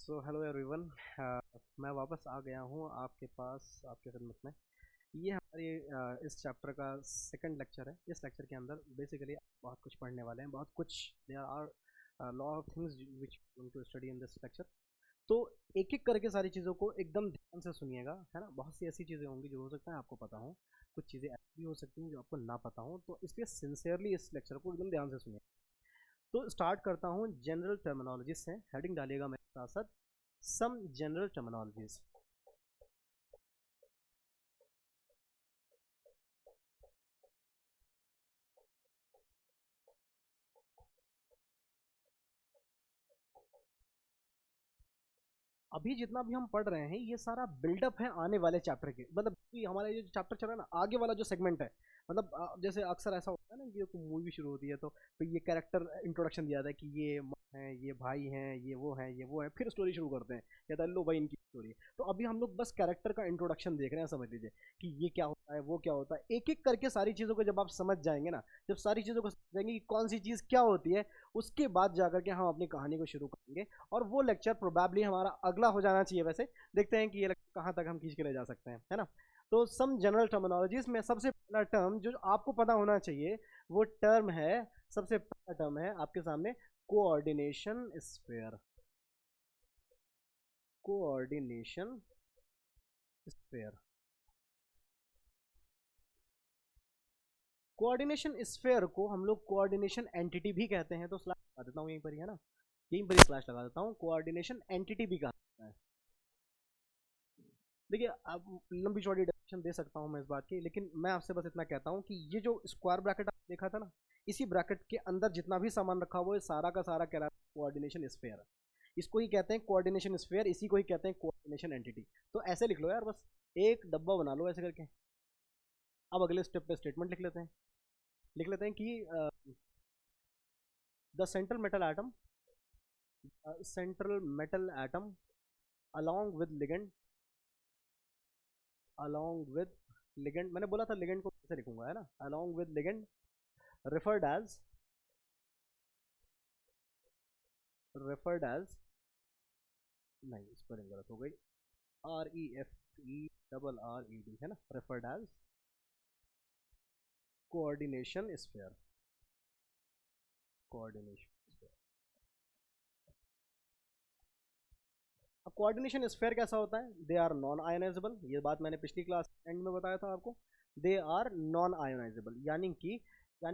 So hello everyone. मैं वापस आ गया हूँ आपके पास, आपके खिदमत में। ये हमारी इस चैप्टर का सेकंड लेक्चर है। इस लेक्चर के अंदर बेसिकली बहुत कुछ पढ़ने वाले हैं, बहुत कुछ। There are lot of things which going to study in this lecture. तो एक एक करके सारी चीज़ों को एकदम ध्यान से सुनिएगा, है ना। बहुत सी ऐसी चीज़ें होंगी जो हो सकता है आपको पता हो, कुछ चीज़ें ऐसी भी हो सकती हैं जो आपको ना पता हो, तो इसलिए सिंसियरली इस लेक्चर को एकदम ध्यान से सुनिए। तो स्टार्ट करता हूँ जनरल टर्मिनोलॉजी से। हेडिंग डालिएगा मेरे साथ साथ, सम जनरल टर्मिनोलॉजीज। अभी जितना भी हम पढ़ रहे हैं ये सारा बिल्डअप है आने वाले चैप्टर के, मतलब कि हमारा ये जो चैप्टर चल रहा है ना, आगे वाला जो सेगमेंट है। मतलब जैसे अक्सर ऐसा होता है ना कि कोई मूवी शुरू होती है तो फिर ये कैरेक्टर इंट्रोडक्शन दिया जाता है कि ये माँ है, ये भाई हैं, ये वो हैं, ये वो है, फिर स्टोरी शुरू करते हैं, कहता है लो भाई इनकी स्टोरी है। तो अभी हम लोग बस कैरेक्टर का इंट्रोडक्शन देख रहे हैं, समझ लीजिए कि ये क्या होता है, वो क्या होता है। एक एक करके सारी चीज़ों को जब आप समझ जाएंगे ना, जब सारी चीज़ों को समझ जाएंगे कि कौन सी चीज़ क्या होती है, उसके बाद जाकर के हम अपनी कहानी को शुरू करेंगे। और वो लेक्चर प्रोबेबली हमारा अगला हो जाना चाहिए। वैसे देखते हैं कि ये लेक्चर कहाँ तक हम खींच के ले जा सकते हैं, है ना। तो सम जनरल टर्मिनोलॉजीज में सबसे पहला टर्म जो आपको पता होना चाहिए, वो टर्म है, सबसे पहला टर्म है आपके सामने, coordination sphere. Coordination sphere. Coordination sphere को हम लोग कोऑर्डिनेशन एंटिटी भी कहते हैं। तो स्लैश लगा देता हूँ यहीं पर ही, है ना, यहीं पर ही स्लैश लगा देता हूँ। कोऑर्डिनेशन एंटिटी भी कहा जाता है। देखिए, अब लंबी चौड़ी डेफिनेशन दे सकता हूँ मैं इस बात की, लेकिन मैं आपसे बस इतना कहता हूँ कि ये जो स्क्वायर ब्रैकेट आपने देखा था ना, इसी ब्रैकेट के अंदर जितना भी सामान रखा हुआ है सारा का सारा कह रहा है कोऑर्डिनेशन स्फीयर। इसको ही कहते हैं कोऑर्डिनेशन स्फीयर, इसी को ही कहते हैं कोऑर्डिनेशन एंटिटी। तो ऐसे लिख लो यार, बस एक डब्बा बना लो ऐसे करके। अब अगले स्टेप पे स्टेटमेंट लिख लेते हैं। लिख लेते हैं कि the central metal atom along with ligand along with ligand, मैंने बोला था ligand को कैसे लिखूंगा, है ना, along with ligand referred as referred as नहीं, स्पेलिंग गलत हो गई, R E F E double R E D, है ना, referred as coordination sphere. Coordination sphere. अब कोऑर्डिनेशन स्फीयर कैसा होता है, दे आर नॉन आयोनाइजेबल। ये बात मैंने पिछली क्लास एंड में बताया था आपको। दे आर नॉन आयोनाइजेबल, यानी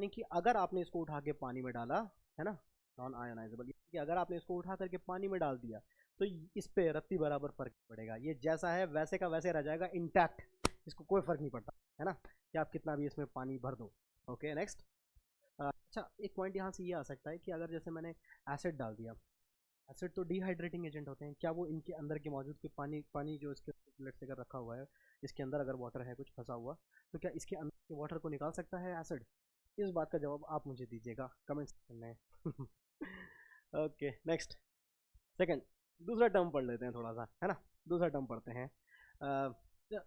कि अगर आपने इसको उठा के पानी में डाला, है ना, नॉन आयोनाइजेबल, यानी कि अगर आपने इसको उठा करके पानी में डाल दिया तो इस पे रत्ती बराबर फर्क नहीं पड़ेगा। ये जैसा है वैसे का वैसे रह जाएगा इंटैक्ट, इसको कोई फर्क नहीं पड़ता, है ना, कि आप कितना भी इसमें पानी भर दो। Okay, next. अच्छा, एक पॉइंट यहाँ से ये आ सकता है कि अगर जैसे मैंने एसिड डाल दिया, एसिड तो डिहाइड्रेटिंग एजेंट होते हैं, क्या वो इनके अंदर के मौजूद के पानी पानी जो इसके प्लेट से अगर रखा हुआ है, इसके अंदर अगर वाटर है कुछ फंसा हुआ, तो क्या इसके अंदर के वाटर को निकाल सकता है एसिड? इस बात का जवाब आप मुझे दीजिएगा कमेंट सेक्शन में। Okay, next. सेकंड, दूसरा टर्म पढ़ लेते हैं थोड़ा सा, है ना। दूसरा टर्म पढ़ते हैं।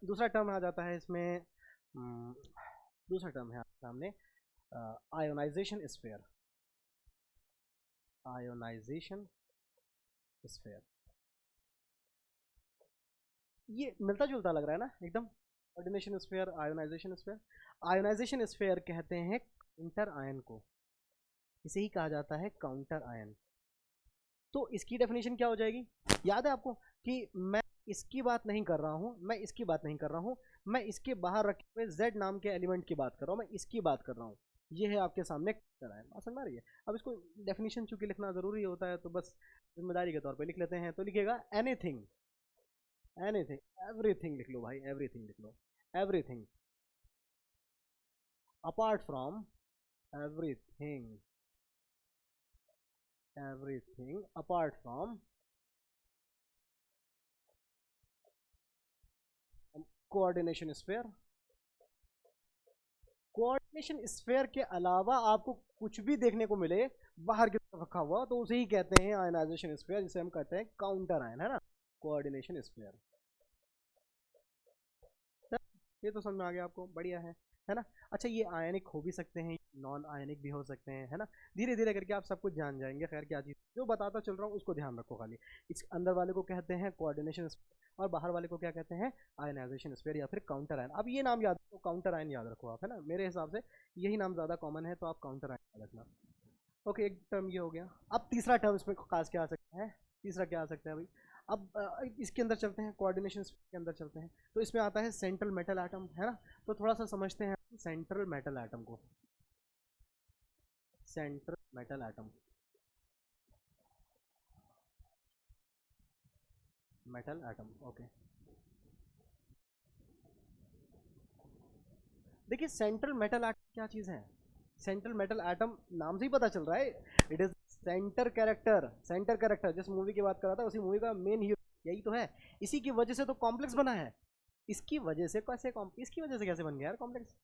दूसरा टर्म आ जाता है इसमें, दूसरा टर्म है आपके सामने, आयोनाइजेशन स्फीयर। आयोनाइजेशन स्फीयर, ये मिलता जुलता लग रहा है ना एकदम। Coordination sphere, ionisation sphere. Ionisation sphere कहते हैं काउंटर आयन को, इसे ही कहा जाता है काउंटर आयन। तो इसकी डेफिनेशन क्या हो जाएगी, याद है आपको कि मैं इसकी बात नहीं कर रहा हूँ, मैं इसकी बात नहीं कर रहा हूँ, मैं इसके बाहर रखे हुए Z नाम के एलिमेंट की बात कर रहा हूँ, मैं इसकी बात कर रहा हूँ। ये है आपके सामने काउंटर आयन, बात समझ आ रही है। अब इसको डेफिनेशन चूंकि लिखना जरूरी होता है तो बस जिम्मेदारी के तौर पे लिख लेते हैं। तो लिखिएगा एनीथिंग, एनीथिंग, एवरीथिंग लिख लो भाई, एवरीथिंग लिख लो। Everything apart from, everything, everything apart from coordination sphere. Coordination sphere के अलावा आपको कुछ भी देखने को मिले बाहर की तरफ रखा हुआ, तो उसे ही कहते हैं आयनाइजेशन स्फीयर, जिसे हम कहते हैं काउंटर आयन, है ना, कोऑर्डिनेशन स्फीयर। ये तो समझ में आ गया आपको, बढ़िया है। है ना। अच्छा, ये आयनिक हो भी सकते हैं, नॉन आयनिक भी हो सकते हैं, है ना। धीरे धीरे करके आप सब कुछ जान जाएंगे। खैर, क्या चीज़ जो बताता चल रहा हूँ उसको ध्यान रखो खाली। इस अंदर वाले को कहते हैं कोऑर्डिनेशन और बाहर वाले को क्या कहते हैं, आयनाइजेशन स्फीयर या फिर काउंटर आयन। अब ये नाम याद रखो, काउंटर आयन याद रखो आप, है ना। मेरे हिसाब से यही नाम ज़्यादा कॉमन है, तो आप काउंटर आयन याद रखना। ओके, एक टर्म ये हो गया। अब तीसरा टर्म इसमें खास क्या आ सकता है, तीसरा क्या आ सकता है भाई। अब इसके अंदर चलते हैं, कोऑर्डिनेशन के अंदर चलते हैं। तो इसमें आता है सेंट्रल मेटल एटम, है ना। तो थोड़ा सा समझते हैं सेंट्रल मेटल एटम को। Central metal atom, metal atom, okay. देखिए, सेंट्रल मेटल एटम क्या चीज़ है। सेंट्रल मेटल एटम नाम से ही पता चल रहा है, it is centre character. Centre character जिस मूवी की बात कर रहा था, उसी मूवी का मेन हीरो यही तो है। इसी की वजह से तो कॉम्प्लेक्स बना है। इसकी वजह से कैसे इसकी वजह से कैसे बन गया यार कॉम्प्लेक्स।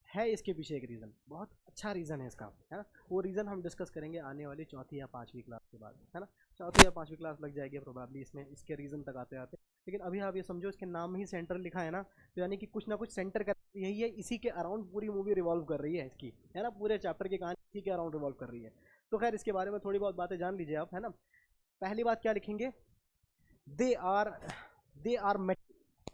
है इसके पीछे एक रीज़न, बहुत अच्छा रीज़न है इसका, है ना। वो रीज़न हम डिस्कस करेंगे आने वाली चौथी या पाँचवीं क्लास के बाद, है ना। चौथी या पाँचवीं क्लास लग जाएगी प्रोबेबली इसमें, इसके रीज़न तक आते आते। लेकिन अभी आप ये समझो, इसके नाम में ही सेंटर लिखा है ना, तो यानी कि कुछ ना कुछ सेंटर का यही है। इसी के अराउंड पूरी मूवी रिवॉल्व कर रही है इसकी, है ना। पूरे चैप्टर की कहानी इसी के अराउंड रिवॉल्व कर रही है। तो खैर, इसके बारे में थोड़ी बहुत बातें जान लीजिए आप, है ना। पहली बात क्या लिखेंगे, they are they are metal.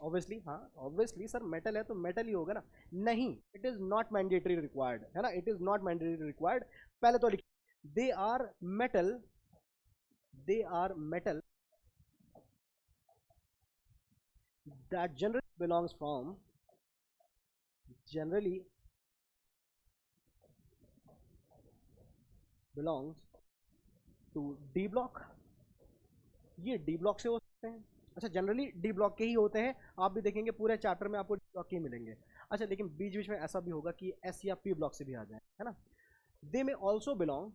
Obviously, हाँ ऑब्वियसली सर, मेटल है तो मेटल ही होगा ना। नहीं, it is not mandatory required, है ना। It is not mandatory required. पहले तो लिखिए, they are metal, they are metal that generally belongs to D block। ये डी ब्लॉक से हो सकते हैं। अच्छा, जनरली डी ब्लॉक के ही होते हैं। आप भी देखेंगे पूरे चैप्टर में आपको डी ब्लॉक के ही मिलेंगे। अच्छा, लेकिन बीच बीच में ऐसा भी होगा कि एस या पी ब्लॉक से भी आ जाए, है ना। दे may also belong,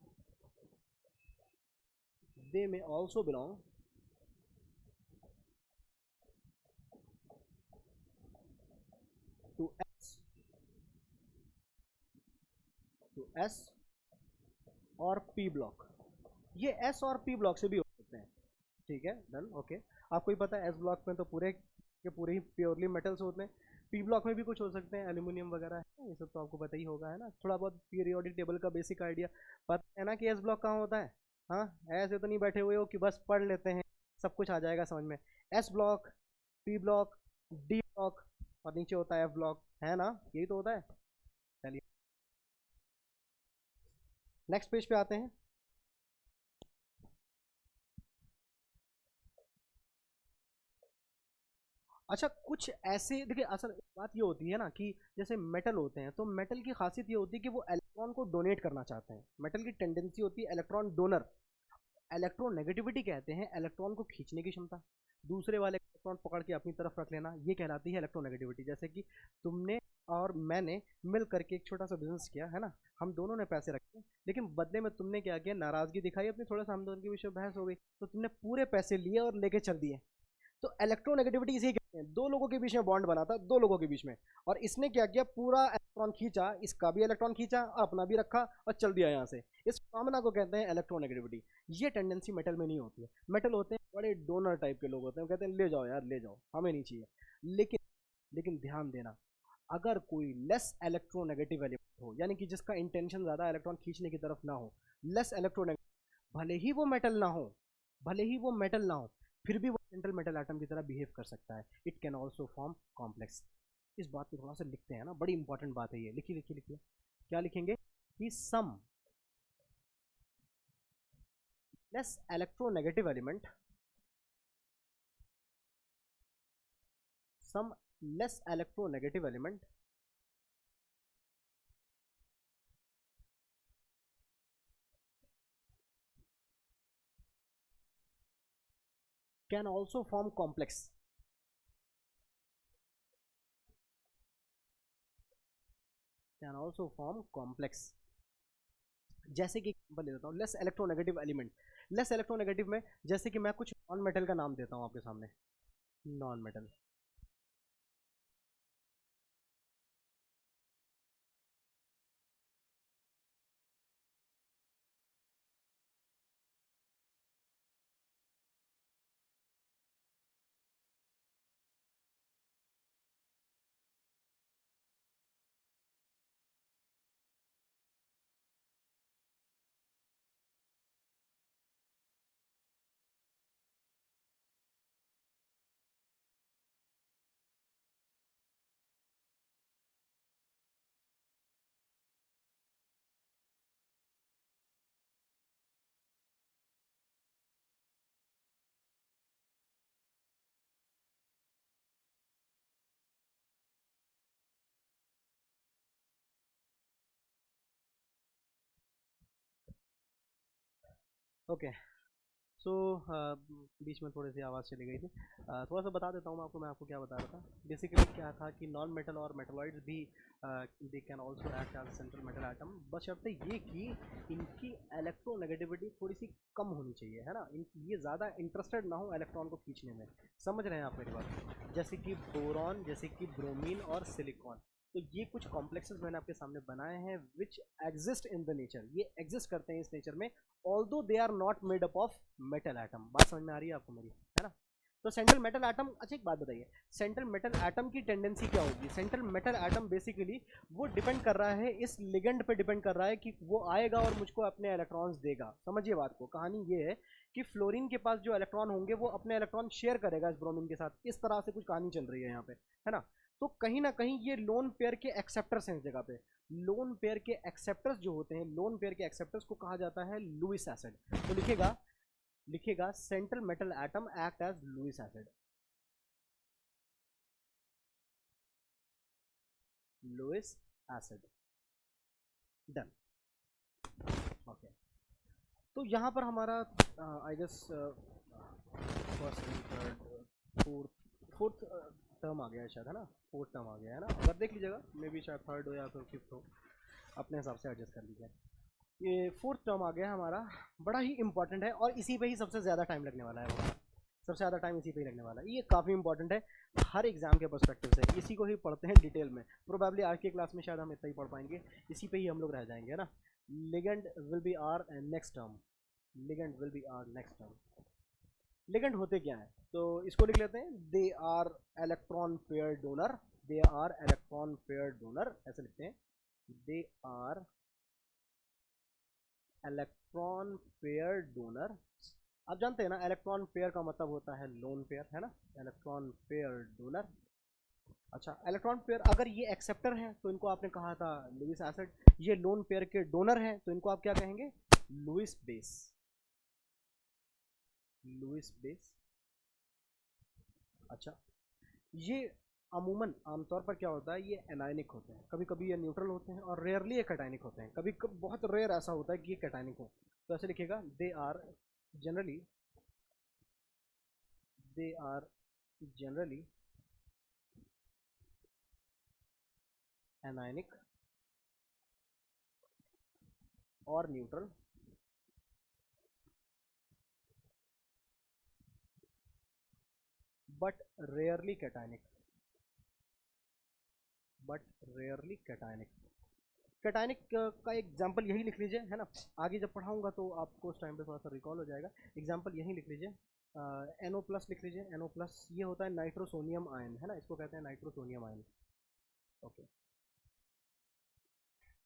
they may also belong to s, to s और पी ब्लॉक। ये एस और पी ब्लॉक से भी हो सकते हैं। ठीक है, डन, ओके। आपको ही पता है एस ब्लॉक में तो पूरे के पूरे ही प्योरली मेटल्स होते हैं। पी ब्लॉक में भी कुछ हो सकते हैं, एल्यूमिनियम वगैरह है, ये सब तो आपको पता ही होगा, है ना। थोड़ा बहुत पीरियोडिक टेबल का बेसिक आइडिया पता है ना कि एस ब्लॉक कहाँ होता है। हाँ, ऐसे तो नहीं बैठे हुए हो कि बस पढ़ लेते हैं, सब कुछ आ जाएगा समझ में। S block, P block, D block और नीचे होता है एफ ब्लॉक, है ना। यही तो होता है। चलिए, नेक्स्ट पेज पे आते हैं। अच्छा, कुछ ऐसे देखिए, असल बात ये होती है ना कि जैसे मेटल होते हैं, तो मेटल की खासियत ये होती है कि वो इलेक्ट्रॉन को डोनेट करना चाहते हैं। मेटल की टेंडेंसी होती है इलेक्ट्रॉन डोनर। इलेक्ट्रॉन नेगेटिविटी कहते हैं इलेक्ट्रॉन को खींचने की क्षमता, दूसरे वाले इलेक्ट्रॉन पकड़ के अपनी तरफ रख लेना, ये कहलाती है इलेक्ट्रोनेगेटिविटी। जैसे कि तुमने और मैंने मिल करके एक छोटा सा बिजनेस किया, है ना। हम दोनों ने पैसे रखे, लेकिन बदले में तुमने क्या किया, नाराजगी दिखाई अपनी, थोड़ा सा हम दोनों के बीच में बहस हो गई, तो तुमने पूरे पैसे लिए और लेके चल दिए। तो इलेक्ट्रोनेगेटिविटी इसे कहते हैं, दो लोगों के बीच में बॉन्ड बना था, दो लोगों के बीच में। और इसने क्या किया, पूरा इलेक्ट्रॉन खींचा, इसका भी इलेक्ट्रॉन खींचा और अपना भी रखा और चल दिया यहाँ से। इस फिनोमेना को कहते हैं इलेक्ट्रोनेगेटिविटी। ये टेंडेंसी मेटल में नहीं होती है। मेटल होते हैं बड़े डोनर टाइप के लोग होते हैं, वो कहते हैं ले जाओ यार ले जाओ, हमें नहीं चाहिए। लेकिन लेकिन ध्यान देना, अगर कोई लेस इलेक्ट्रोनेगेटिव एलिमेंट हो, यानी कि जिसका इंटेंशन ज़्यादा इलेक्ट्रॉन खींचने की तरफ ना हो, लेस इलेक्ट्रोनेगेटिव, भले ही वो मेटल ना हो, भले ही वो मेटल ना हो, फिर भी वो सेंट्रल मेटल एटम की तरह बिहेव कर सकता है। It can also form complex. इस बात को थोड़ा सा लिखते हैं ना, बड़ी इंपॉर्टेंट बात है ये। लिखिए लिखिए लिखिए, क्या लिखेंगे कि some less electronegative element, some less electronegative element can also form complex, can also form complex। जैसे कि एग्जांपल ले देता हूँ, less electronegative element, less electronegative में जैसे कि मैं कुछ नॉन मेटल का नाम देता हूँ आपके सामने, नॉन मेटल। ओके। सो बीच में थोड़ी सी आवाज़ चली गई थी। थोड़ा सा बता देता हूँ मैं आपको, क्या बता रहा था। बेसिकली क्या था कि नॉन मेटल और मेटलॉइड्स भी they can also act as central metal atom, बशर्ते ये कि इनकी इलेक्ट्रोनेगेटिविटी थोड़ी सी कम होनी चाहिए, है ना। ये ज़्यादा इंटरेस्टेड ना हो इलेक्ट्रॉन को खींचने में। समझ रहे हैं आप मेरी बात? जैसे कि बोरॉन, जैसे कि ब्रोमीन और सिलिकॉन। तो ये कुछ कॉम्प्लेक्सेस मैंने आपके सामने बनाए हैं which exist in the nature, ये एग्जिस्ट करते हैं इस नेचर में, although they are not made up of metal atom. बात समझ में आ रही है आपको मेरी, है ना। तो सेंट्रल मेटल एटम, अच्छा एक बात बताइए, सेंट्रल मेटल एटम की टेंडेंसी क्या होगी? सेंट्रल मेटल एटम बेसिकली वो डिपेंड कर रहा है इस लिगेंड पे, डिपेंड कर रहा है कि वो आएगा और मुझको अपने इलेक्ट्रॉन्स देगा। समझिए बात को, कहानी ये है कि फ्लोरीन के पास जो इलेक्ट्रॉन होंगे वो अपने इलेक्ट्रॉन शेयर करेगा इस ब्रोमीन के साथ। इस तरह से कुछ कहानी चल रही है यहाँ पे, है ना। तो कहीं ना कहीं ये लोन पेयर के एक्सेप्टर्स हैं इस जगह पे। लोन पेयर के एक्सेप्टर्स जो होते हैं, लोन पेयर के एक्सेप्टर्स को कहा जाता है लुईस एसिड। तो लिखेगा, central metal atom act as Lewis acid. Lewis acid, done. Okay. तो यहाँ पर हमारा I guess first third fourth term आ गया है शायद, है ना। फोर्थ टर्म आ गया है ना, अगर देख लीजिएगा मे बी शायद थर्ड हो या फिर फिफ्थ हो, अपने हिसाब से एडजस्ट कर लीजिए। ये फोर्थ टर्म आ गया हमारा, बड़ा ही इंपॉर्टेंट है और इसी पे ही सबसे ज़्यादा टाइम लगने वाला है हमारा। सबसे ज़्यादा टाइम इसी पे ही लगने वाला है। ये काफ़ी इंपॉर्टेंट है हर एग्जाम के पर्सपेक्टिव से। इसी को ही पढ़ते हैं डिटेल में। प्रोबेबली आज की क्लास में शायद हम इतना ही पढ़ पाएंगे, इसी पे ही हम लोग रह जाएंगे, है ना। Ligand will be are next term. Ligand will be are next term. Ligand होते क्या है, तो इसको लिख लेते हैं, they are electron pair donor. They are electron pair donor, ऐसे लिखते हैं। They are electron pair donor. आप जानते हैं ना इलेक्ट्रॉन पेयर का मतलब होता है लोन पेयर, है ना। Electron pair donor. अच्छा, इलेक्ट्रॉन पेयर अगर ये एक्सेप्टर है तो इनको आपने कहा था लुईस एसिड। ये लोन पेयर के डोनर हैं तो इनको आप क्या कहेंगे? Lewis base. Lewis base. अच्छा, ये अमूमन आमतौर पर क्या होता है, ये एनायनिक होते हैं। कभी कभी ये न्यूट्रल होते हैं और रेयरली ये कैटायनिक होते हैं। कभी कभी बहुत रेयर ऐसा होता है कि ये कैटायनिक हो। तो ऐसे लिखिएगा, they are generally, they are generally anionic और neutral, but rarely cationic. But rarely cationic. Cationic का एग्जाम्पल यही लिख लीजिए, है ना। आगे जब पढ़ाऊंगा तो आपको उस टाइम पे थोड़ा सा रिकॉल हो जाएगा। एग्जाम्पल यही लिख लीजिए, NO प्लस लिख लीजिए। NO प्लस ये होता है नाइट्रोसोनियम आयन, है ना, इसको कहते हैं नाइट्रोसोनियम आयन। ओके।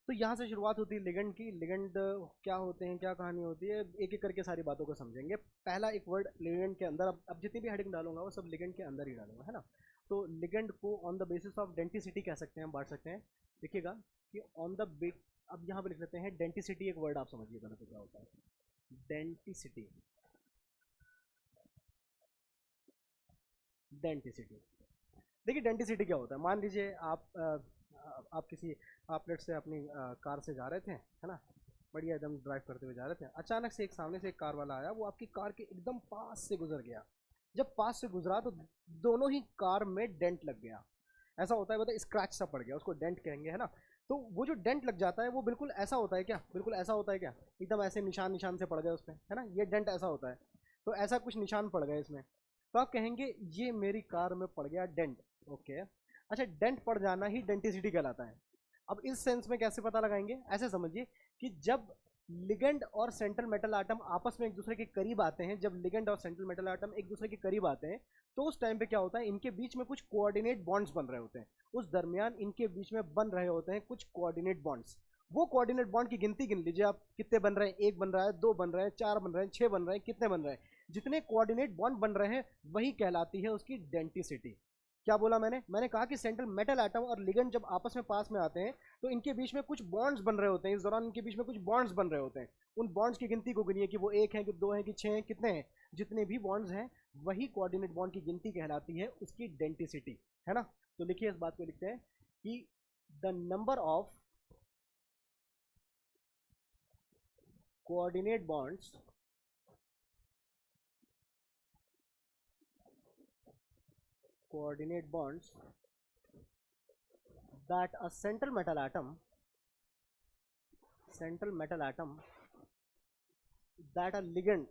तो यहाँ से शुरुआत होती है लिगेंड की। लिगेंड क्या होते हैं, क्या कहानी होती है, एक एक करके सारी बातों को समझेंगे। पहला एक वर्ड लिगेंड के अंदर, अब जितनी भी हेडिंग डालूंगा वो सब लिगेंड के अंदर ही डालूंगा, है ना। तो लिगेंड को on the basis of denticity कह सकते हैं, हम बांट सकते हैं। देखिएगा कि ऑन द बे, अब यहाँ पे लिख लेते हैं डेंटिसिटी। एक वर्ड आप समझिए पहले तो क्या होता है डेंटिसिटी। डेंटिसिटी, देखिए डेंटिसिटी क्या होता है। मान लीजिए आप किसी, आप लेट से अपनी कार से जा रहे थे, है ना, बढ़िया एकदम ड्राइव करते हुए जा रहे थे। अचानक से एक सामने से एक कार वाला आया, वो आपकी कार के एकदम पास से गुजर गया। जब पास से गुजरा तो दोनों ही कार में डेंट लग गया। ऐसा होता है, मतलब स्क्रैच सा पड़ गया, उसको डेंट कहेंगे, है ना। तो वो जो डेंट लग जाता है वो बिल्कुल ऐसा होता है क्या, बिल्कुल ऐसा होता है क्या, एकदम ऐसे निशान निशान से पड़ गए उसमें, है ना। ये डेंट ऐसा होता है। तो ऐसा कुछ निशान पड़ गए इसमें, तो आप कहेंगे ये मेरी कार में पड़ गया डेंट। ओके। अच्छा, डेंट पड़ जाना ही डेंटिसिटी कहलाता है। अब इस सेंस में कैसे पता लगाएंगे, ऐसे समझिए कि जब लिगेंड और सेंट्रल मेटल आटम आपस में एक दूसरे के करीब आते हैं, जब लिगेंड और सेंट्रल मेटल आटम एक दूसरे के करीब आते हैं, तो उस टाइम पे क्या होता है, इनके बीच में कुछ कोऑर्डिनेट बॉन्ड्स बन रहे होते हैं। उस दरमियान इनके बीच में बन रहे होते हैं कुछ कोऑर्डिनेट बॉन्ड्स। वो कोऑर्डिनेट बॉन्ड की गिनती गिन लीजिए आप, कितने बन रहे हैं। एक बन रहा है, दो बन रहे हैं, चार बन रहे हैं, छह बन रहे हैं, कितने बन रहे हैं। जितने कोऑर्डिनेट बॉन्ड बन रहे हैं वही कहलाती है उसकी डेंटिसिटी। क्या बोला मैंने कहा कि सेंट्रल मेटल एटम और लिगेंड जब आपस में पास में आते हैं तो इनके बीच में कुछ बॉन्ड्स बन रहे होते हैं। इस दौरान इनके बीच में कुछ बॉन्ड्स बन रहे होते हैं। उन बॉन्ड्स की गिनती को गिनिए कि वो एक है कि दो है कि छह है, कितने हैं। जितने भी बॉन्ड्स हैं वही कोऑर्डिनेट बॉन्ड की गिनती कहलाती है उसकी डेंटिसिटी, है ना। तो लिखिए, इस बात को लिखते हैं कि the number of coordinate bonds coordinate bonds that a central metal atom that a ligand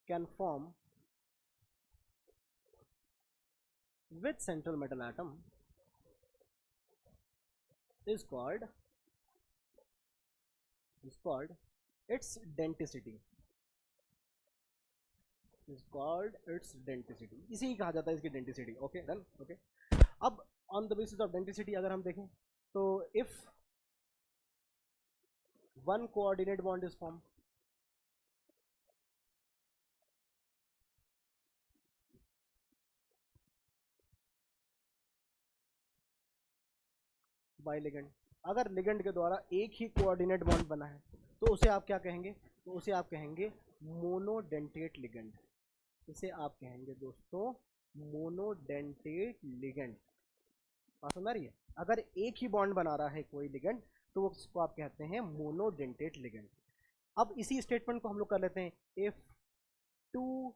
can form with central metal atom is called its denticity. इसी ही कहा जाता है इसकी डेंटिसिटी. Okay done. ओके, अब on the basis of denticity अगर हम देखें तो if one coordinate bond is form, by ligand, अगर लिगेंड के द्वारा एक ही कोऑर्डिनेट बॉन्ड बना है तो उसे आप क्या कहेंगे? तो उसे आप कहेंगे मोनोडेंटेट लिगेंड. इसे आप कहेंगे दोस्तों मोनोडेंटेट लिगेंड. बात समझ आ रही है? अगर एक ही बॉन्ड बना रहा है कोई लिगेंड तो उसको आप कहते हैं मोनोडेंटेट लिगेंड. अब इसी स्टेटमेंट को हम लोग कर लेते हैं. If two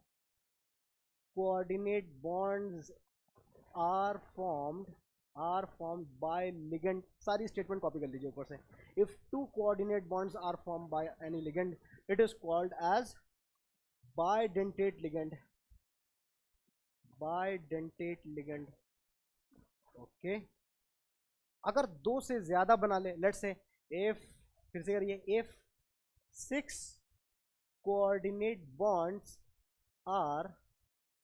coordinate bonds are formed by ligand, सारी स्टेटमेंट कॉपी कर लीजिए ऊपर से. If two coordinate bonds are formed by any ligand, it is called as bidentate ligand. Okay, अगर दो से ज्यादा बना ले, लेट्स से इफ, फिर से करिए, if 6 coordinate bonds are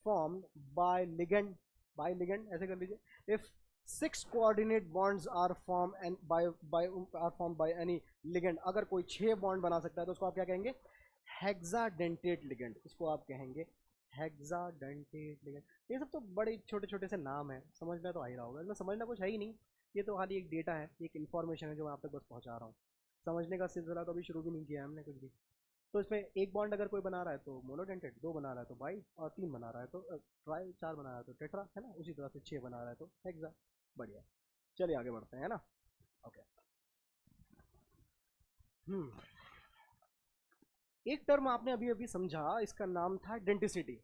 formed by ligand ऐसे कर लीजिए. If 6 coordinate bonds are formed by any ligand, अगर कोई 6 बॉन्ड बना सकता है तो उसको आप क्या कहेंगे? Hexadentate ligand. इसको आप कहेंगे हेक्साडेंटेट लिगेंड. ये सब तो बड़े छोटे छोटे से नाम है, समझना तो आ ही रहा होगा. इसमें समझना कुछ है ही नहीं, ये तो खाली एक डेटा है, एक इन्फॉर्मेशन है जो मैं आप तक बस पहुंचा रहा हूँ. समझने का सिलसिला तो अभी शुरू भी नहीं किया हमने कुछ भी. तो इसमें एक बॉन्ड अगर कोई बना रहा है तो मोनोडेंटेट, 2 बना रहा है तो बाई, और 3 बना रहा है तो ट्राई, 4 बना रहा है तो टेट्रा, है ना. उसी तरह से 6 बना रहा है तो हेक्सा. बढ़िया, चलिए आगे बढ़ते हैं, है ना. ओके, एक टर्म आपने अभी अभी समझा, इसका नाम था डेंटिसिटी.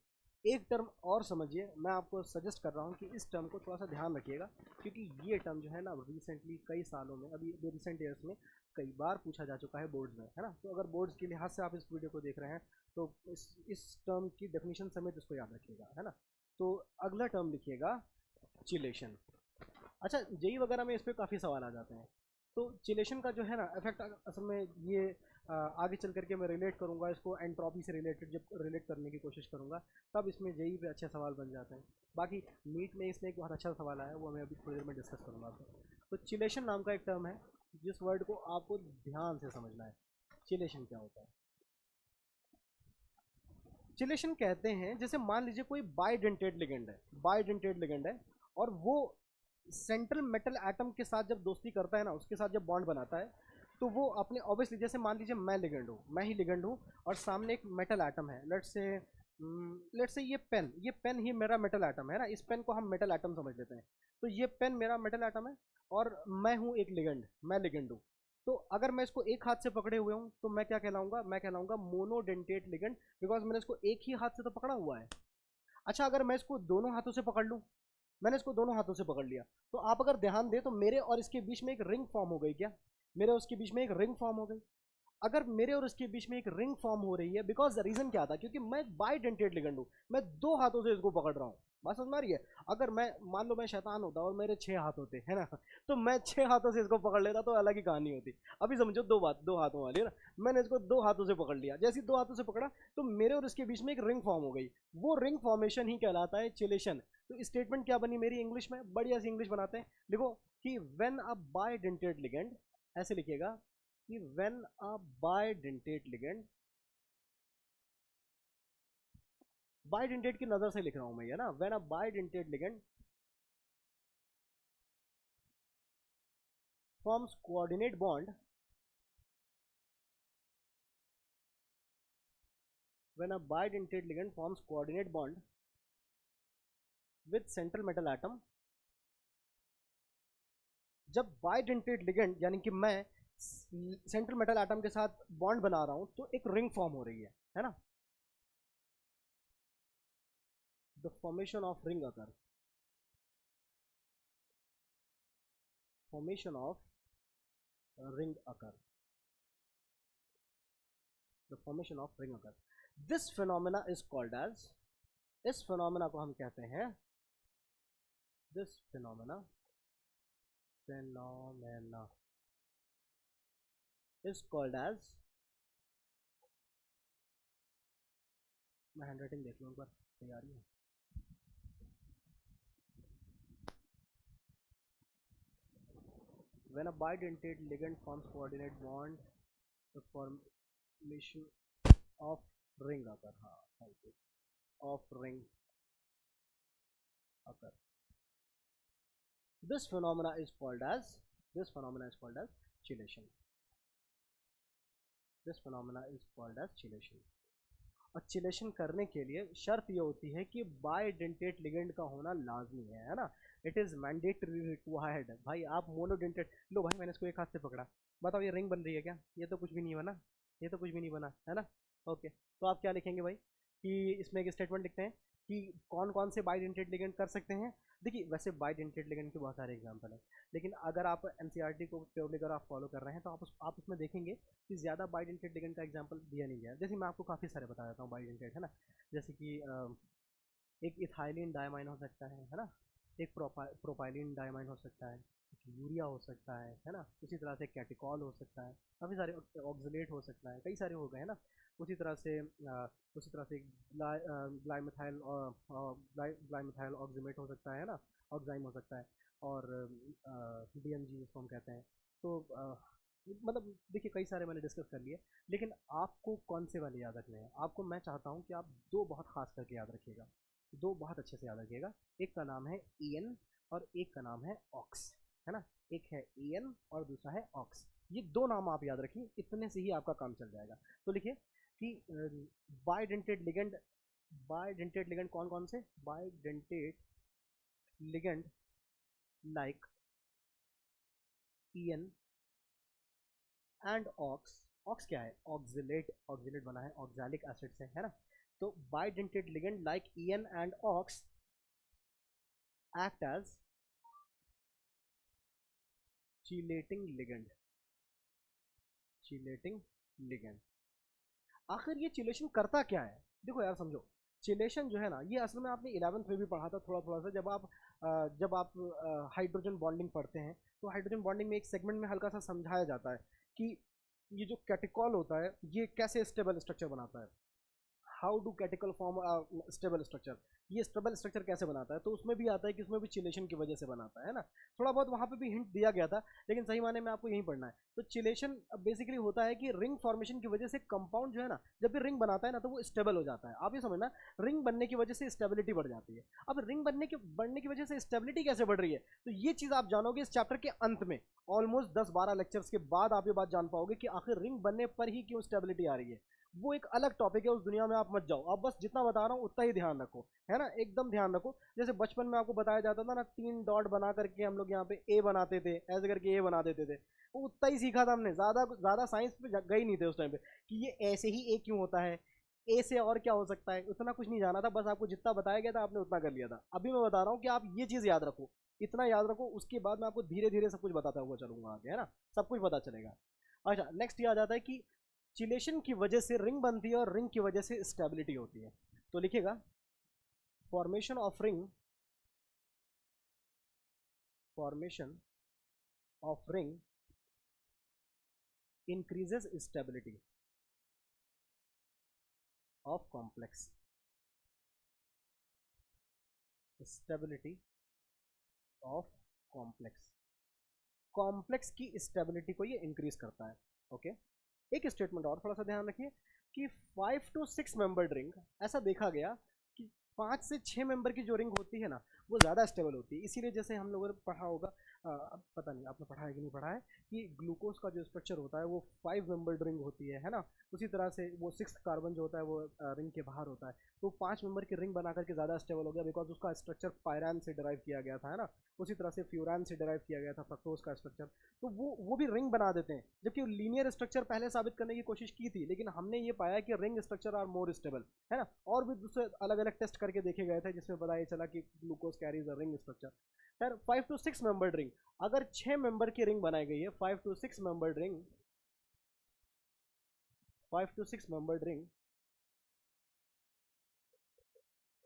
एक टर्म और समझिए, मैं आपको सजेस्ट कर रहा हूँ कि इस टर्म को थोड़ा सा ध्यान रखिएगा, क्योंकि ये टर्म जो है ना रिसेंटली कई सालों में, अभी रिसेंट ईयर्स में कई बार पूछा जा चुका है बोर्ड्स में, है ना. तो अगर बोर्ड्स के लिहाज से आप इस वीडियो को देख रहे हैं तो इस टर्म की डेफिनेशन समेत इसको याद रखिएगा, है ना. तो अगला टर्म लिखिएगा चिलेशन. अच्छा, जेई वगैरह में इस पर काफ़ी सवाल आ जाते हैं. तो चिलेशन का जो है ना इफेक्ट असल में ये आगे चल करके मैं रिलेट करूँगा इसको एंट्रोपी से रिलेटेड, जब रिलेट करने की कोशिश करूँगा तब इसमें जेई पे अच्छे सवाल बन जाते हैं. बाकी नीट में इसमें एक बहुत अच्छा सवाल आया, वो मैं अभी थोड़ी देर में डिस्कस करूँगा आपको. तो चिलेशन नाम का एक टर्म है जिस वर्ड को आपको ध्यान से समझना है. चिलेशन क्या होता है? चिलेशन कहते हैं, जैसे मान लीजिए कोई बाइडेंटेट लिगेंड है और वो सेंट्रल मेटल एटम के साथ जब दोस्ती करता है ना, उसके साथ जब बॉन्ड बनाता है तो वो अपने ऑब्वियसली, जैसे मान लीजिए मैं ही लिगेंड हूँ और सामने एक मेटल एटम है. लेट्स से ये पेन ही मेरा मेटल एटम है ना. इस पेन को हम मेटल एटम समझ लेते हैं. तो ये पेन मेरा मेटल एटम है और मैं हूँ एक लिगेंड, मैं लिगेंड हूँ. तो अगर मैं इसको एक हाथ से पकड़े हुए हूँ तो मैं क्या कहलाऊंगा? मैं कहलाऊंगा मोनोडेंटेट लिगेंड, बिकॉज मैंने इसको एक ही हाथ से तो पकड़ा हुआ है. अच्छा, अगर मैं इसको दोनों हाथों से पकड़ लूँ, मैंने इसको दोनों हाथों से पकड़ लिया, तो आप अगर ध्यान दें तो मेरे और इसके बीच में एक रिंग फॉर्म हो गई. क्या मेरे और उसके बीच में एक रिंग फॉर्म हो गई? अगर मेरे और उसके बीच में एक रिंग फॉर्म हो रही है, बिकॉज रीजन क्या था? क्योंकि मैं बाइडेंटेट लिगेंड हूँ, मैं 2 हाथों से इसको पकड़ रहा हूँ. बात समझ में आ रही है? अगर मैं मान लो मैं शैतान होता और मेरे 6 हाथ होते, है ना, तो मैं 6 हाथों से इसको पकड़ लेता तो अलग ही कहानी होती. अभी समझो 2 हाथों वाली, है ना. मैंने इसको 2 हाथों से पकड़ लिया, जैसे 2 हाथों से पकड़ा तो मेरे और उसके बीच में एक रिंग फॉर्म हो गई. वो रिंग फॉर्मेशन ही कहलाता है चिलेशन. तो स्टेटमेंट क्या बनी मेरी इंग्लिश में? बढ़िया सी इंग्लिश बनाते हैं. देखो कि व्हेन अ बाइडेंटेट लिगेंड, ऐसे लिखिएगा कि when a bidentate ligand, bidentate की नजर से लिख रहा हूं मैं, है ना. When a bidentate ligand forms coordinate bond, when a bidentate ligand forms coordinate bond with central metal atom. जब बाइडेंटेट लिगेंड यानी कि मैं सेंट्रल मेटल एटम के साथ बॉन्ड बना रहा हूं तो एक रिंग फॉर्म हो रही है ना. The formation of ring occur, formation of ring occur, the formation of ring occur. This phenomena is called as, इस phenomena को हम कहते हैं, this phenomena is called as, मैं हैंडराइटिंग देख लूँ एक बार, तैयारी है। When a bidentate ligand forms coordinate bond, the formation of ring occur, हाँ thank you, of ring occur. This phenomena is called as chelation. This phenomena is called as chelation. और chelation करने के लिए शर्त ये होती है कि बाइडेंटेट लिगेंड का होना लाजमी है ना, इट इज़ मैंडेटरी रिक्वायर्ड। भाई आप मोनोडेंटेट, लो भाई मैंने इसको एक हाथ से पकड़ा, बताओ ये रिंग बन रही है क्या? ये तो कुछ भी नहीं बना, ये तो कुछ भी नहीं बना है ना। ओके, तो आप क्या लिखेंगे भाई कि इसमें एक स्टेटमेंट लिखते हैं कि कौन कौन से बाइडेंटेट लिगेंड कर सकते हैं। देखिए वैसे बाइडेंटेट लिगेंड के बहुत सारे एग्जांपल हैं, लेकिन अगर आप एनसीईआरटी को प्योरली अगर आप फॉलो कर रहे हैं तो आप उसमें देखेंगे कि ज़्यादा बाइडेंटेट लिगेंड का एग्जांपल दिया नहीं गया। जैसे मैं आपको काफ़ी सारे बता देता हूँ बाइडेंटेट, है ना। जैसे कि एक इथाइलिन डायमाइन हो सकता है ना, एक प्रोपाइलिन डायमाइन हो सकता है, यूरिया हो सकता है ना। उसी तरह से कैटिकॉल हो सकता है, काफ़ी सारे ऑक्सलेट हो सकता है, कई सारे हो गए हैं ना। उसी तरह से ग्लाइमेथाइल ऑक्सीमेट हो सकता है ना, ऑक्साइम हो सकता है, और डीएमजी जिसको हम कहते हैं। तो मतलब देखिए कई सारे मैंने डिस्कस कर लिए, लेकिन आपको कौन से वाले याद रखने हैं? आपको मैं चाहता हूँ कि आप दो बहुत खास करके याद रखिएगा, दो बहुत अच्छे से याद रखिएगा। एक का नाम है ईएन और एक का नाम है ऑक्स, है ना। एक है ईएन और दूसरा है ऑक्स। ये दो नाम आप याद रखिए, इतने से ही आपका काम चल जाएगा। तो लिखिए कि बाइडेंटेट लिगेंड कौन कौन से? Bidentate ligand like EN and ox. Ox क्या है? ऑक्सिलेट बना है ऑक्सैलिक एसिड से, है ना। तो bidentate ligand like EN and ox act as chelating ligand. आखिर ये चिलेशन करता क्या है? देखो यार समझो, चिलेशन जो है ना, ये असल में आपने 11th में भी पढ़ा था थोड़ा थोड़ा सा। जब आप हाइड्रोजन बॉन्डिंग पढ़ते हैं तो हाइड्रोजन बॉन्डिंग में एक सेगमेंट में हल्का सा समझाया जाता है कि ये जो कैटिकॉल होता है ये कैसे स्टेबल स्ट्रक्चर बनाता है। हाउ डू कैटिकल फॉर्म स्टेबल स्ट्रक्चर, ये स्टेबल स्ट्रक्चर कैसे बनाता है। तो उसमें भी आता है कि उसमें भी चिलेशन की वजह से बनाता है ना। थोड़ा बहुत वहाँ पे भी हिंट दिया गया था, लेकिन सही माने में आपको यहीं पढ़ना है। तो चिलेशन बेसिकली होता है कि रिंग फॉर्मेशन की वजह से कंपाउंड जो है ना, जब भी रिंग बनाता है ना तो वो स्टेबल हो जाता है। आप ये समझना, रिंग बनने की वजह से स्टेबिलिटी बढ़ जाती है। अब रिंग बढ़ने की वजह से स्टेबिलिटी कैसे बढ़ रही है, तो ये चीज़ आप जानोगे इस चैप्टर के अंत में। ऑलमोस्ट 10-12 लेक्चर्स के बाद आप ये बात जान पाओगे कि आखिर रिंग बनने पर ही क्यों स्टेबिलिटी आ रही है। वो एक अलग टॉपिक है, उस दुनिया में आप मत जाओ। आप बस जितना बता रहा हूँ उतना ही ध्यान रखो, है ना, एकदम ध्यान रखो। जैसे बचपन में आपको बताया जाता था ना, 3 डॉट बना करके हम लोग यहाँ पे ए बनाते थे, ऐसे करके ए बना देते थे। वो उतना ही सीखा था हमने, ज़्यादा साइंस पे गए नहीं थे उस टाइम पे कि ये ऐसे ही ए क्यों होता है, ए से और क्या हो सकता है, उतना कुछ नहीं जाना था। बस आपको जितना बताया गया था आपने उतना कर लिया था। अभी मैं बता रहा हूँ कि आप ये चीज़ याद रखो, इतना याद रखो, उसके बाद मैं आपको धीरे धीरे सब कुछ बताता हुआ चलूंगा आगे, है ना, सब कुछ पता चलेगा। अच्छा, नेक्स्ट ये आ जाता है कि चिलेशन की वजह से रिंग बनती है और रिंग की वजह से स्टेबिलिटी होती है। तो लिखिएगा, formation of ring increases stability of complex, complex की स्टेबिलिटी को ये इंक्रीज करता है। ओके, एक स्टेटमेंट और थोड़ा सा ध्यान रखिए कि 5 to 6 मेंबर्ड रिंग, ऐसा देखा गया कि 5 से 6 मेंबर की जो रिंग होती है ना वो ज़्यादा स्टेबल होती है। इसीलिए जैसे हम लोगों ने पढ़ा होगा, अब पता नहीं आपने पढ़ा है कि नहीं पढ़ा है, कि ग्लूकोज का जो स्ट्रक्चर होता है वो 5 मेंबर्ड रिंग होती है ना। उसी तरह से वो 6 कार्बन जो होता है वो रिंग के बाहर होता है, तो 5 मेंबर की रिंग बना करके ज़्यादा स्टेबल हो गया, बिकॉज उसका स्ट्रक्चर पायरान से डिराइव किया गया था, है ना। उसी तरह से फ्यूरान से डिराइव किया गया था फ्रक्टोज का स्ट्रक्चर, तो वो भी रिंग बना देते हैं। जबकि लीनियर स्ट्रक्चर पहले साबित करने की कोशिश की थी, लेकिन हमने ये पाया कि ring structure are more stable, है ना। और भी दूसरे अलग अलग टेस्ट करके देखे गए थे जिसमें पता ये चला कि glucose carries a ring structure. यार 5 to 6 मेंबर्ड रिंग, अगर 6 मेंबर की रिंग बनाई गई है, 5 to 6 membered ring, 5 to 6 membered ring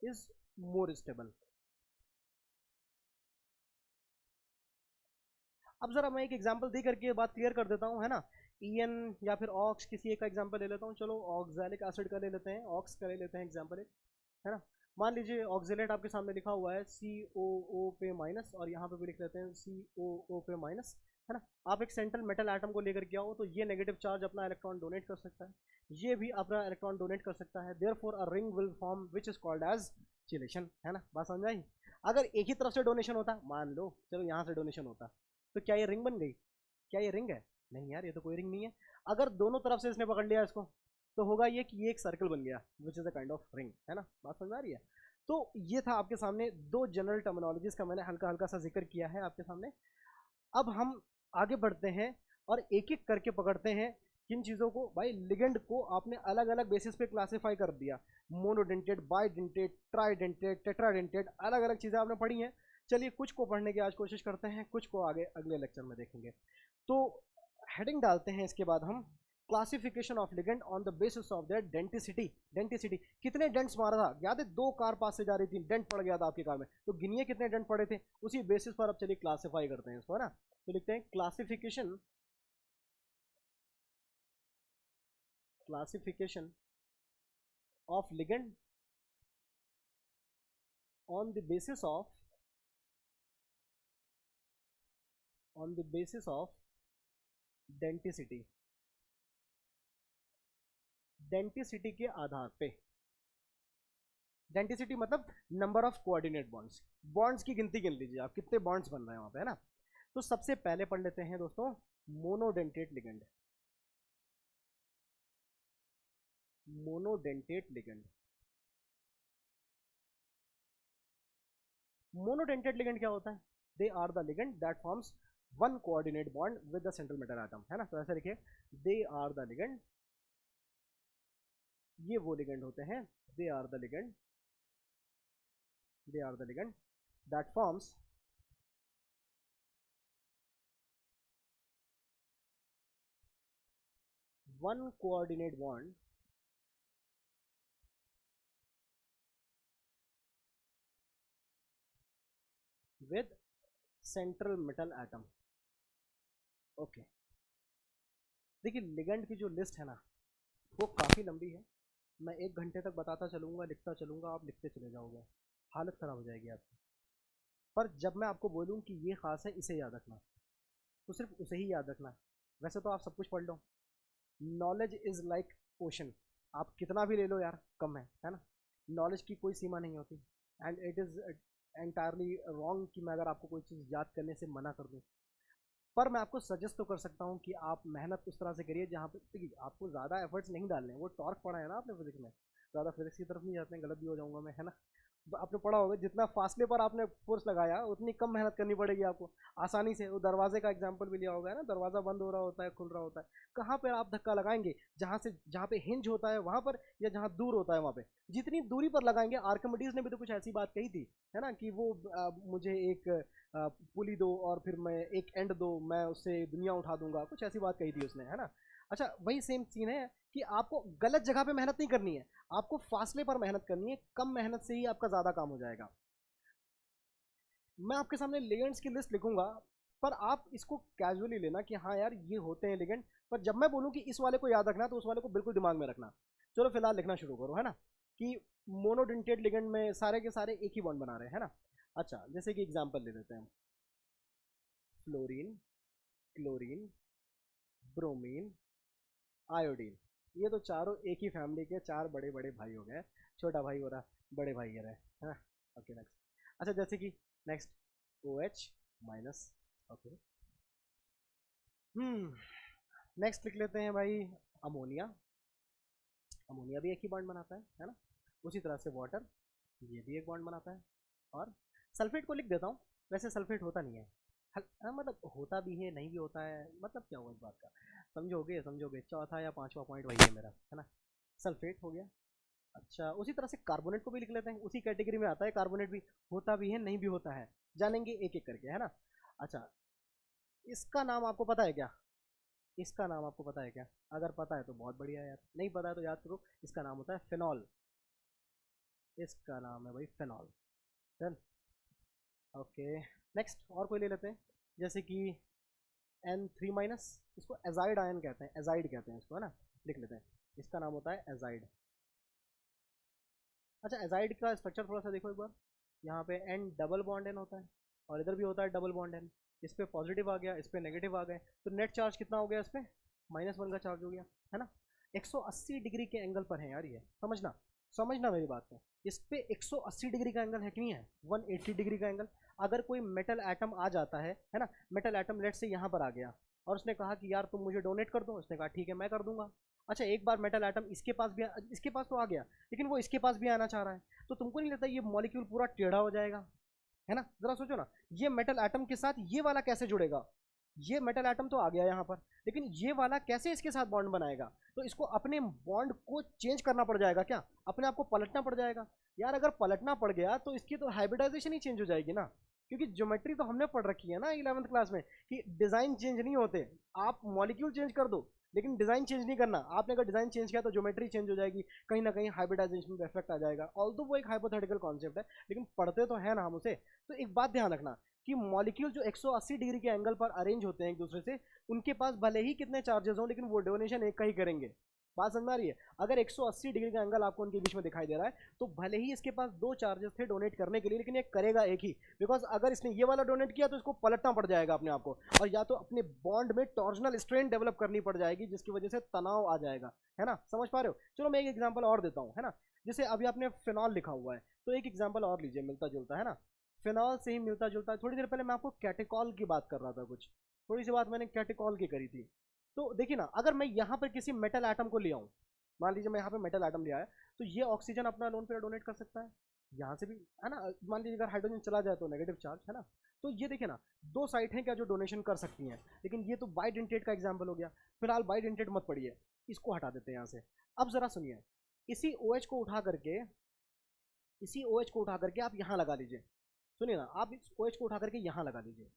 is more stable. अब जरा मैं एक एग्जांपल दे करके बात क्लियर कर देता हूँ, है ना। ईएन या फिर ऑक्स, किसी एक का एग्जांपल ले लेता हूँ। चलो ऑक्सैलिक एसिड का ले लेते हैं, ऑक्स का ले लेते हैं एग्जांपल एक, है ना। मान लीजिए ऑक्जेलेट आपके सामने लिखा हुआ है COO पे माइनस, और यहाँ पे भी लिख लेते हैं COO पे माइनस, है ना। आप एक सेंट्रल मेटल एटम को लेकर के आओ, तो ये नेगेटिव चार्ज अपना इलेक्ट्रॉन डोनेट कर सकता है, ये भी अपना इलेक्ट्रॉन डोनेट कर सकता है, therefore a ring will form which is called as chelation, है ना। बात समझ आई। अगर एक ही तरफ से डोनेशन होता, मान लो चलो यहाँ से डोनेशन होता, तो क्या ये रिंग बन गई? क्या ये रिंग है? नहीं यार, ये तो कोई रिंग नहीं है। अगर दोनों तरफ से इसने पकड़ लिया इसको, तो होगा ये कि ये एक सर्कल बन गया, which is a kind of ring, है ना। बात समझ आ रही है। तो ये था आपके सामने दो जनरल टर्मिनोलॉजीज का मैंने हल्का हल्का सा जिक्र किया है आपके सामने। अब हम आगे बढ़ते हैं और एक एक करके पकड़ते हैं किन चीज़ों को। भाई लिगेंड को आपने अलग अलग बेसिस पे क्लासिफाई कर दिया, मोनोडेंटेड, बाइडेंटेड, ट्राइडेंटेड, टेट्राडेंटेड, अलग अलग चीज़ें आपने पढ़ी हैं। चलिए कुछ को पढ़ने की आज कोशिश करते हैं, कुछ को आगे अगले लेक्चर में देखेंगे। तो हेडिंग डालते हैं इसके बाद हम, classification of ligand on the basis of their denticity. Denticity, कितने डेंट्स मारा था याद है? 2 कार पास से जा रही थी, डेंट पड़ गया था आपकी कार में, तो गिनिए कितने डेंट पड़े थे, उसी बेसिस पर अब चलिए क्लासिफाई करते हैं इसको, है ना। तो लिखते हैं classification, classification of ligand on the basis of, on the basis of denticity, denticity के आधार पे। डेंटिसिटी मतलब number of coordinate bonds, bonds की गिनती गिन लीजिए आप, कितने बॉन्ड्स बन रहे हैं वहां पे, है ना। तो सबसे पहले पढ़ लेते हैं दोस्तों monodentate ligand, monodentate ligand. Monodentate ligand क्या होता है? They are the ligand that forms one coordinate bond with the central metal atom, है ना। तो ऐसे लिखिए, दे आर द लिगेंड, ये वो लिगेंड होते हैं, they are the ligand, they are the ligand that forms one coordinate bond with central metal atom. Okay, देखिए लिगेंड की जो लिस्ट है ना, वो काफ़ी लंबी है। मैं 1 घंटे तक बताता चलूँगा, लिखता चलूँगा, आप लिखते चले जाओगे, हालत ख़राब हो जाएगी आपकी। पर जब मैं आपको बोलूँ कि ये ख़ास है, इसे याद रखना, तो सिर्फ उसे ही याद रखना। वैसे तो आप सब कुछ पढ़ लो, नॉलेज इज़ लाइक ओशन, आप कितना भी ले लो यार कम है ना। नॉलेज की कोई सीमा नहीं होती, and it is entirely wrong कि मैं अगर आपको कोई चीज़ याद करने से मना कर दूँ। पर मैं आपको सजेस्ट तो कर सकता हूँ कि आप मेहनत उस तरह से करिए जहाँ पे, देखिए आपको ज़्यादा एफर्ट्स नहीं डालने हैं। वो टॉर्क पढ़ा है ना आपने फिजिक्स में, ज़्यादा फिजिक्स की तरफ नहीं जाते हैं, गलत भी हो जाऊँगा मैं, है ना। तो आपने पढ़ा होगा, जितना फासले पर आपने फोर्स लगाया उतनी कम मेहनत करनी पड़ेगी आपको। आसानी से वो दरवाजे का एग्जाम्पल भी लिया होगा, है ना, दरवाज़ा बंद हो रहा होता है, खुल रहा होता है, कहाँ पर आप धक्का लगाएंगे? जहाँ पे हिंज होता है वहाँ पर, या जहाँ दूर होता है वहाँ पे? जितनी दूरी पर लगाएंगे। आर्किमिडीज ने भी तो कुछ ऐसी बात कही थी, है ना, कि वो मुझे एक पुली दो और फिर मैं एक एंड दो, मैं उससे दुनिया उठा दूंगा, कुछ ऐसी बात कही थी उसने, है ना। अच्छा, वही सेम सीन है कि आपको गलत जगह पे मेहनत नहीं करनी है, आपको फासले पर मेहनत करनी है। कम मेहनत से ही आपका ज़्यादा काम हो जाएगा। मैं आपके सामने लिगेंड्स की लिस्ट लिखूंगा, पर आप इसको कैजुअली लेना कि हाँ यार ये होते हैं लिगेंड। पर जब मैं बोलूँ कि इस वाले को याद रखना, तो उस वाले को बिल्कुल दिमाग में रखना। चलो फिलहाल लिखना शुरू करो, है ना, कि मोनोडेंटेड लिगेंड में सारे के सारे एक ही बॉन्ड बना रहे हैं, है ना। अच्छा, जैसे कि एग्जाम्पल ले लेते हैं, फ्लोरीन, क्लोरीन, ब्रोमीन, आयोडीन। ये तो चारों एक ही फैमिली के 4 बड़े बड़े भाई हो गए, छोटा भाई हो रहा, बड़े भाई ये रहे, है ना। Okay next. अच्छा, जैसे कि next OH minus, okay, next लिख लेते हैं भाई अमोनिया। अमोनिया भी एक ही बॉन्ड बनाता है ना। उसी तरह से वाटर, ये भी एक बॉन्ड बनाता है। और सल्फेट को लिख देता हूँ, वैसे सल्फेट होता नहीं है। मतलब होता भी है नहीं भी होता है, मतलब क्या हुआ इस बात का, समझोगे समझोगे। चौथा या पांचवा पॉइंट वही है मेरा, है ना। सल्फेट हो गया। अच्छा, उसी तरह से कार्बोनेट को भी लिख लेते हैं, उसी कैटेगरी में आता है कार्बोनेट भी। होता भी है नहीं भी होता है, जानेंगे एक एक करके, है ना। अच्छा, इसका नाम आपको पता है क्या? इसका नाम आपको पता है क्या? अगर पता है तो बहुत बढ़िया यार, नहीं पता है तो याद करो। इसका नाम होता है फिनॉल। इसका नाम है भाई फिनॉल। डन। ओके, नेक्स्ट और कोई ले लेते हैं, जैसे कि N3-, इसको एजाइड आयन कहते हैं, एजाइड कहते हैं इसको, है ना। लिख लेते हैं, इसका नाम होता है एजाइड। अच्छा, एजाइड का स्ट्रक्चर थोड़ा सा देखो एक बार। यहाँ पे N डबल बॉन्ड N होता है, और इधर भी होता है डबल बॉन्ड N। इस पे पॉजिटिव आ गया, इस पे नेगेटिव आ गए, तो नेट चार्ज कितना हो गया इस पे? -1 का चार्ज हो गया, है ना। 180 डिग्री के एंगल पर है यार ये, समझना समझना मेरी बात को। इस पे 180 डिग्री का एंगल है कि नहीं है? 180 डिग्री का एंगल। अगर कोई मेटल एटम आ जाता है ना, मेटल एटम लेट से यहाँ पर आ गया, और उसने कहा कि यार तुम मुझे डोनेट कर दो, उसने कहा ठीक है मैं कर दूंगा। अच्छा, एक बार मेटल एटम इसके पास भी इसके पास तो आ गया, लेकिन वो इसके पास भी आना चाह रहा है, तो तुमको नहीं लगता ये मॉलिक्यूल पूरा टेढ़ा हो जाएगा? है ना, जरा सोचो ना, ये मेटल एटम के साथ ये वाला कैसे जुड़ेगा? ये मेटल एटम तो आ गया यहाँ पर, लेकिन ये वाला कैसे इसके साथ बॉन्ड बनाएगा? तो इसको अपने बॉन्ड को चेंज करना पड़ जाएगा क्या? अपने आप को पलटना पड़ जाएगा। यार अगर पलटना पड़ गया तो इसकी तो हाइब्रिडाइजेशन ही चेंज हो जाएगी ना, क्योंकि ज्योमेट्री तो हमने पढ़ रखी है ना 11th क्लास में, कि डिजाइन चेंज नहीं होते। आप मॉलिक्यूल चेंज कर दो, लेकिन डिजाइन चेंज नहीं करना। आपने अगर डिजाइन चेंज किया तो ज्योमेट्री चेंज हो जाएगी, कहीं ना कहीं हाइब्रिडाइजेशन में इफेक्ट आ जाएगा। ऑल्दो वो एक हाइपोथेटिकल कॉन्सेप्ट है, लेकिन पढ़ते तो है ना हम उसे। तो एक बात ध्यान रखना कि मॉलिक्यूल जो 180 डिग्री के एंगल पर अरेंज होते हैं एक दूसरे से, उनके पास भले ही कितने चार्जेस हों, लेकिन वो डोनेशन एक का ही करेंगे। बात समझ में आ रही है? अगर 180 डिग्री का एंगल आपको उनके बीच में दिखाई दे रहा है, तो भले ही इसके पास दो चार्जेस थे डोनेट करने के लिए, लेकिन ये करेगा एक ही। बिकॉज अगर इसने ये वाला डोनेट किया तो इसको पलटना पड़ जाएगा अपने आप को, और या तो अपने बॉन्ड में टॉर्जनल स्ट्रेन डेवलप करनी पड़ जाएगी, जिसकी वजह से तनाव आ जाएगा, है ना। समझ पा रहे हो? चलो मैं एक एग्जाम्पल और देता हूँ, है ना। जैसे अभी आपने फिनॉल लिखा हुआ है, तो एक एग्जाम्पल और लीजिए मिलता जुलता, है ना। फिनॉल से ही मिलता जुलता, थोड़ी देर पहले मैं आपको कैटेकॉल की बात कर रहा था, कुछ थोड़ी सी बात मैंने कैटेकॉल की करी थी। तो देखिए ना, अगर मैं यहाँ पर किसी मेटल एटम को ले आऊँ, मान लीजिए मैं यहाँ पे मेटल एटम ले आया, तो ये ऑक्सीजन अपना लोन पे डोनेट कर सकता है, यहाँ से भी, है ना। मान लीजिए अगर हाइड्रोजन चला जाए तो नेगेटिव चार्ज, है ना। तो ये देखिए ना, दो साइट हैं क्या जो डोनेशन कर सकती हैं, लेकिन ये तो बाइडेंटेट का एग्जाम्पल हो गया। फिलहाल बाइडेंटेट मत पढ़िए, इसको हटा देते हैं यहाँ से। अब जरा सुनिए, इसी ओ OH को उठा करके, इसी ओ OH को उठा करके आप यहाँ लगा लीजिए। सुनिए ना, आप इस ओ OH को उठा करके यहाँ लगा लीजिए।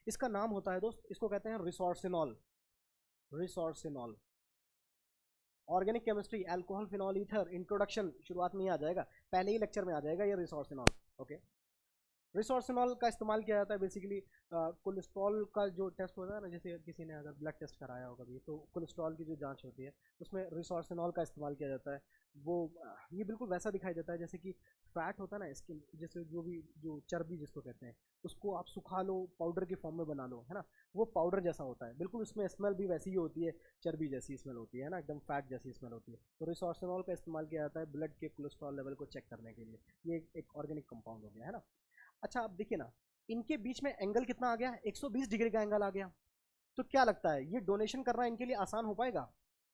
इसका नाम होता है दोस्त, इसको कहते हैं resorcinol. Resorcinol. Organic chemistry, alcohol phenol ether, introduction शुरुआत में ही आ जाएगा, पहले ही लेक्चर में आ जाएगा ये रिसोर्सिनॉल। ओके, रिसोर्सिनॉल का इस्तेमाल किया जाता है बेसिकली कोलेस्ट्रॉल का जो टेस्ट होता है ना, जैसे किसी ने अगर ब्लड टेस्ट कराया होगा भी, तो कोलेस्ट्रॉल की जो जांच होती है उसमें रिसोर्सिनॉल का इस्तेमाल किया जाता है। वो ये बिल्कुल वैसा दिखाई देता है जैसे कि फैट होता है ना स्किन, जैसे जो भी जो चर्बी जिसको कहते हैं, उसको आप सुखा लो, पाउडर के फॉर्म में बना लो, है ना। वो पाउडर जैसा होता है बिल्कुल, उसमें स्मेल भी वैसी ही होती है, चर्बी जैसी स्मेल होती है ना, एकदम फैट जैसी स्मेल होती है। तो रिसोर्सिनॉल का इस्तेमाल किया जाता है ब्लड के कोलेस्ट्रॉल लेवल को चेक करने के लिए। ये एक ऑर्गेनिक कंपाउंड हो गया, है ना। अच्छा, आप देखिए ना, इनके बीच में एंगल कितना आ गया? 120 डिग्री का एंगल आ गया। तो क्या लगता है ये डोनेशन करना इनके लिए आसान हो पाएगा?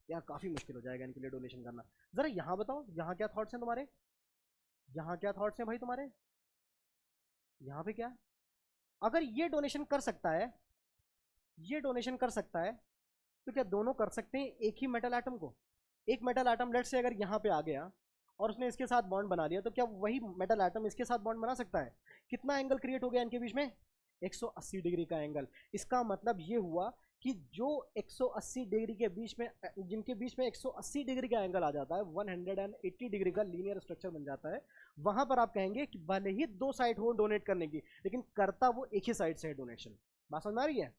या काफी मुश्किल हो जाएगा इनके लिए डोनेशन करना? जरा यहाँ बताओ, यहाँ क्या थॉट्स हैं तुम्हारे? यहाँ क्या थॉट्स हैं भाई तुम्हारे? यहाँ पे क्या है? अगर ये डोनेशन कर सकता है, ये डोनेशन कर सकता है, तो क्या दोनों कर सकते हैं एक ही मेटल एटम को? एक मेटल एटम लेट से अगर यहाँ पे आ गया और उसने इसके साथ बॉन्ड बना लिया, तो क्या वही मेटल एटम इसके साथ बॉन्ड बना सकता है? कितना एंगल क्रिएट हो गया इनके बीच में? 180 डिग्री का एंगल। इसका मतलब ये हुआ कि जो 180 डिग्री के बीच में, जिनके बीच में 180 डिग्री का एंगल आ जाता है, 180 डिग्री का लीनियर स्ट्रक्चर बन जाता है, वहां पर आप कहेंगे कि भले ही दो साइड हो डोनेट करने की, लेकिन करता वो एक ही साइड से है डोनेशन। बात समझ में आ रही है?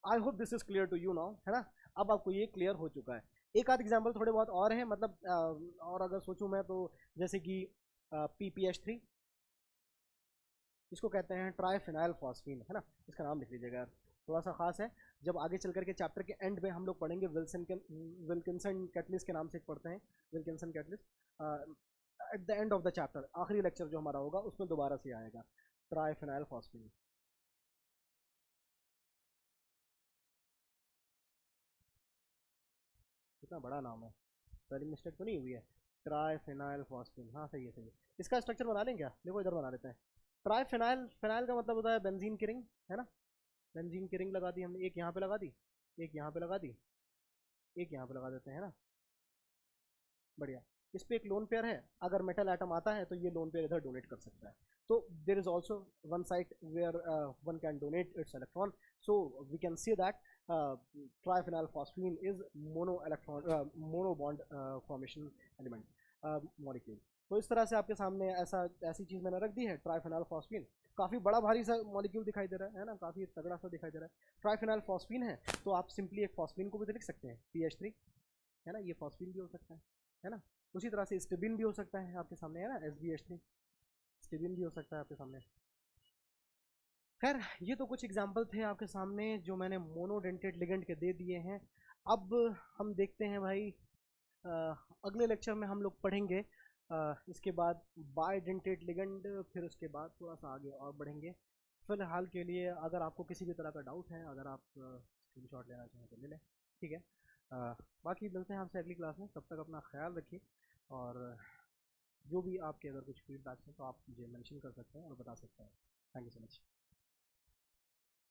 I hope this is clear to you now, है ना। अब आपको ये क्लियर हो चुका है। एक आध एग्जाम्पल थोड़े बहुत और हैं, मतलब और अगर सोचूं मैं तो, जैसे कि PPH3, इसको कहते हैं ट्राइफिनाइल फॉस्फीन, है ना। इसका नाम लिख लीजिएगा यार, थोड़ा सा खास है। जब आगे चल करके चैप्टर के एंड में हम लोग पढ़ेंगे, विल्किंसन कैटलिस्ट के नाम से पढ़ते हैं, Wilkinson catalyst. At the end of the chapter, आखिरी लेक्चर जो हमारा होगा उसमें दोबारा से आएगा ट्राइफिनाइल फॉस्फीन। कितना बड़ा नाम है, स्पेलिंग मिस्टेक तो नहीं हुई है। ट्राइफेनाइल फॉस्फेन, हाँ सही है सही है। इसका स्ट्रक्चर बना लें क्या, देखो इधर बना लेते हैं। ट्राइफेनाइल, फेनाइल का मतलब होता है बेंजीन की रिंग, है ना। बेंजीन की रिंग लगा दी हमने, एक यहाँ पे लगा दी, एक यहाँ पे लगा दी, एक यहाँ पे लगा देते हैं, है ना। बढ़िया। इस पे एक लोन पेयर है, अगर मेटल एटम आता है तो ये लोन पेयर इधर डोनेट कर सकता है। तो there is also one site where one can donate its electron, so we can see that triphenyl phosphine is mono electron mono bond formation element molecule. तो इस तरह से आपके सामने ऐसी चीज़ मैंने रख दी है, ट्राइफेनाइल फॉस्फीन। काफ़ी बड़ा भारी सा मॉलिक्यूल दिखाई दे रहा है ना, काफ़ी तगड़ा सा दिखाई दे रहा है। ट्राइफेनाइल फॉस्फीन है, तो आप सिंपली एक फॉस्फीन को भी तो लिख सकते हैं, PH3, है ना, ये फॉस्फीन भी हो सकता है ना। उसी तरह से स्टेबिन भी हो सकता है आपके सामने, है ना, SbH3, स्टेबिन भी हो सकता है आपके सामने। खैर, ये तो कुछ एग्जाम्पल थे आपके सामने जो मैंने मोनोडेंटेड लिगेंड के दे दिए हैं। अब हम देखते हैं भाई, अगले लेक्चर में हम लोग पढ़ेंगे इसके बाद बाइडेंटेड लिगेंड, फिर उसके बाद थोड़ा सा आगे और बढ़ेंगे। फिलहाल के लिए अगर आपको किसी भी तरह का डाउट है, अगर आप स्क्रीनशॉट लेना चाहें तो ले लें, ठीक है। बाकी मिलते हैं आपसे अगली क्लास में, तब तक अपना ख्याल रखिए। और जो भी आपके अगर कुछ फीडबैक्स हैं तो आप मुझे मेंशन कर सकते हैं और बता सकते हैं। Thank you so much.